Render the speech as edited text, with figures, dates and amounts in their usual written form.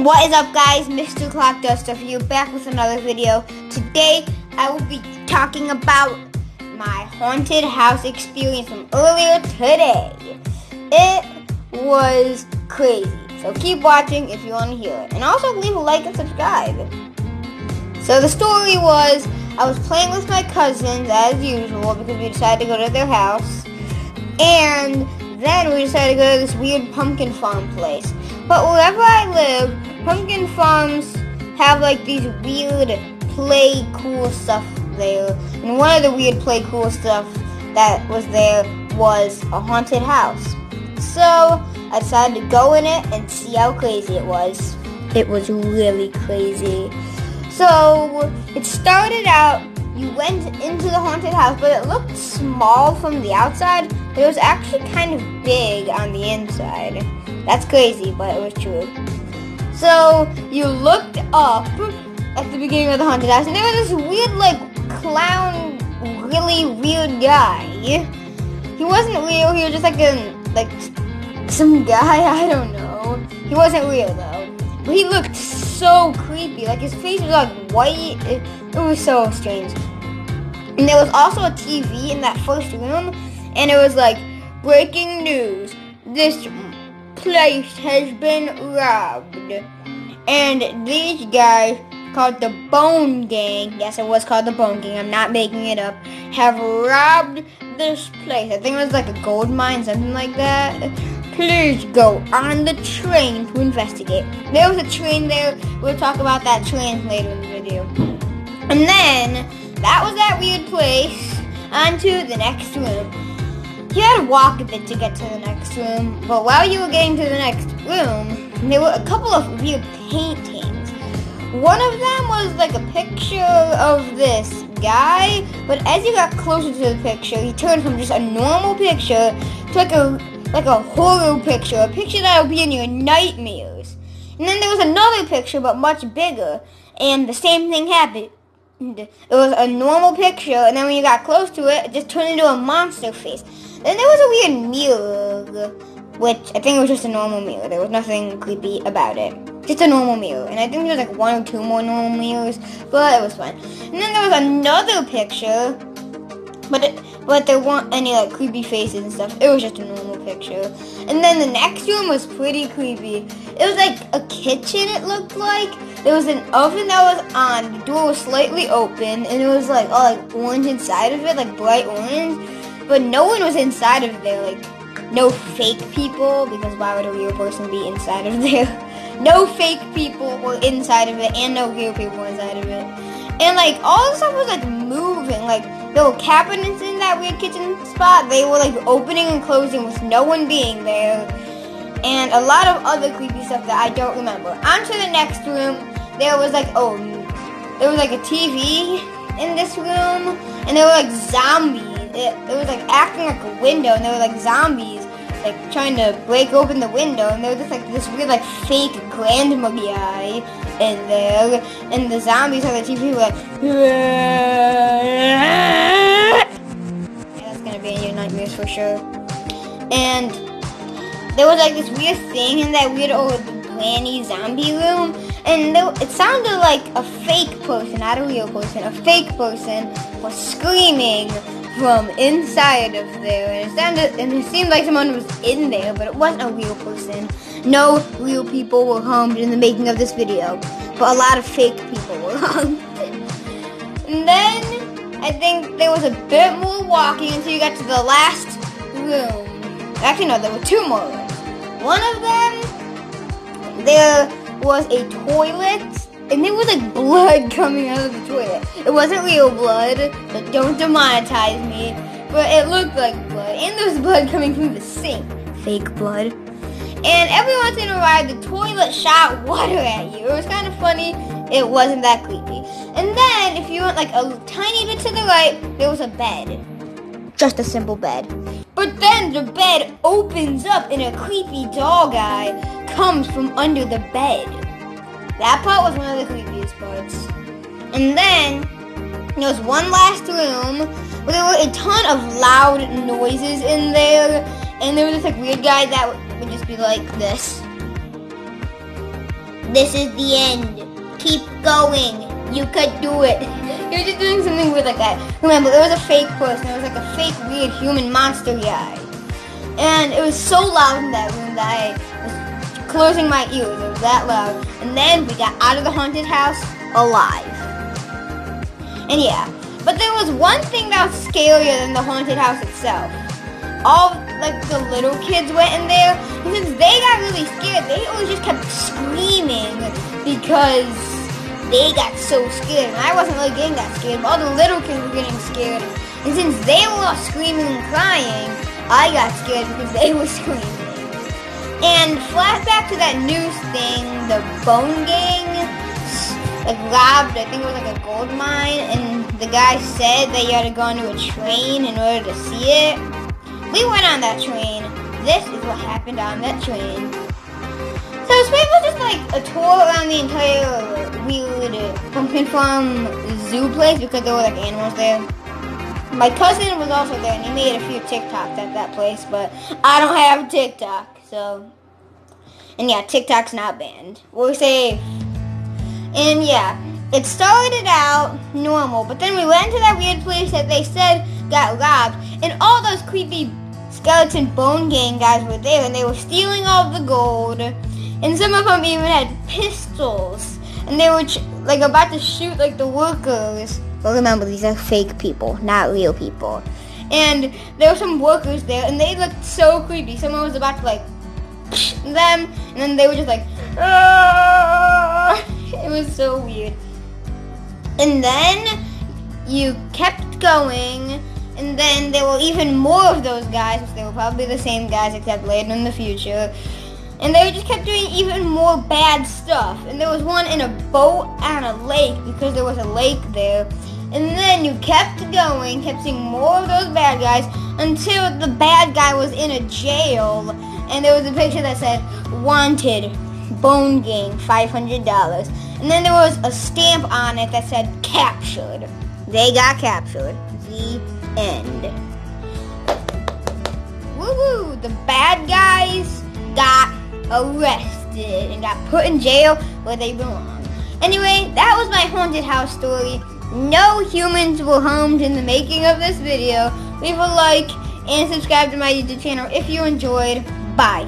What is up, guys? Mr. Clock Duster here, back with another video. Today I will be talking about my haunted house experience from earlier today. It was crazy, so keep watching if you want to hear it, and also leave a like and subscribe. So the story was, I was playing with my cousins as usual because we decided to go to their house, and then we decided to go to this weird pumpkin farm place. But wherever I live, pumpkin farms have like these weird play cool stuff there. And one of the weird play cool stuff that was there was a haunted house. So I decided to go in it and see how crazy it was. It was really crazy. So it started out, you went into the haunted house, but it looked small from the outside, but it was actually kind of big on the inside. That's crazy, but it was true. So you looked up at the beginning of the haunted house, and there was this weird, like, clown, really weird guy. He wasn't real. He was just some guy. I don't know. He wasn't real though, but he looked so creepy. Like his face was like white. It was so strange. And there was also a TV in that first room, and it was like, breaking news. This place has been robbed, and these guys called the Bone Gang, yes, it was called the Bone Gang, I'm not making it up, have robbed this place. I think it was like a gold mine, something like that. Please go on the train to investigate. There was a train there. We'll talk about that train later in the video. And then that was that weird place. On to the next room. You had to walk a bit to get to the next room, but while you were getting to the next room, there were a couple of weird paintings. One of them was like a picture of this guy, but as you got closer to the picture, he turned from just a normal picture to like a horror picture, a picture that will be in your nightmares. And then there was another picture, but much bigger, and the same thing happened. It was a normal picture, and then when you got close to it, it just turned into a monster face. Then there was a weird mirror, which I think it was just a normal mirror. There was nothing creepy about it. Just a normal mirror. And I think there was like one or two more normal mirrors, but it was fun. And then there was another picture, but there weren't any like creepy faces and stuff. It was just a normal picture. And then the next room was pretty creepy. It was like a kitchen, it looked like. There was an oven that was on, the door was slightly open, and it was like all like orange inside of it, like bright orange. But no one was inside of there, like no fake people, because why would a real person be inside of there? No fake people were inside of it, and no real people were inside of it. And like all the stuff was like moving, like there were cabinets in that weird kitchen spot. They were like opening and closing with no one being there. And a lot of other creepy stuff that I don't remember. On to the next room. There was like a TV in this room, and there were like zombies. It was like acting like a window, and there were like zombies like trying to break open the window, and there was just like this weird like fake grandma guy in there, and the zombies on the TV were like, yeah, that's gonna be in your nightmares for sure. And there was like this weird thing in that weird old granny zombie room, and it sounded like a fake person, not a real person. A fake person was screaming from inside of there, and it seemed like someone was in there, but it wasn't a real person. No real people were harmed in the making of this video, but a lot of fake people were harmed. And then I think there was a bit more walking until you got to the last room. Actually, no, there were two more rooms. One of them, there was a toilet, and there was like blood coming out of the toilet. It wasn't real blood, but don't demonetize me. But it looked like blood, and there was blood coming from the sink. Fake blood. And every once in a while, the toilet shot water at you. It was kind of funny. It wasn't that creepy. And then, if you went like a tiny bit to the right, there was a bed. Just a simple bed. But then the bed opens up, and a creepy doll guy comes from under the bed. That part was one of the creepiest parts. And then there was one last room where there were a ton of loud noises in there, and there was this like weird guy that would just be like this. This is the end. Keep going. You could do it. You're just doing something weird like that. Remember, it was a fake person. It was like a fake, weird human monster guy. And it was so loud in that room that I was closing my ears. It was that loud. And then we got out of the haunted house alive. And yeah. But there was one thing that was scarier than the haunted house itself. All, like, the little kids went in there. And since they got really scared, they always just kept screaming because they got so scared. And I wasn't really getting that scared, but all the little kids were getting scared. And since they were all screaming and crying, I got scared because they were screaming. And flashback to that news thing, the Bone Gang, like, robbed, I think it was like a gold mine, and the guy said that you had to go onto a train in order to see it. We went on that train. This is what happened on that train. So it's pretty much just like a tour around the entire weird pumpkin farm zoo place because there were like animals there. My cousin was also there and he made a few TikToks at that place, but I don't have TikTok, so. And yeah, TikTok's not banned. We're safe. And yeah, it started out normal, but then we went to that weird place that they said got robbed, and all those creepy skeleton Bone Gang guys were there, and they were stealing all the gold, and some of them even had pistols, and they were like about to shoot like the workers. But remember, these are fake people, not real people. And there were some workers there, and they looked so creepy. Someone was about to like them, and then they were just like, Aah! It was so weird. And then you kept going, and then there were even more of those guys, which they were probably the same guys except later in the future. And they just kept doing even more bad stuff. And there was one in a boat on a lake because there was a lake there. And then you kept going, kept seeing more of those bad guys until the bad guy was in a jail. And there was a picture that said, "Wanted, Bone Gang, $500. And then there was a stamp on it that said, "Captured." They got captured. The end. Woo-hoo! The bad guys got arrested and got put in jail where they belong. Anyway, that was my haunted house story. No humans were harmed in the making of this video. Leave a like and subscribe to my YouTube channel if you enjoyed. Bye.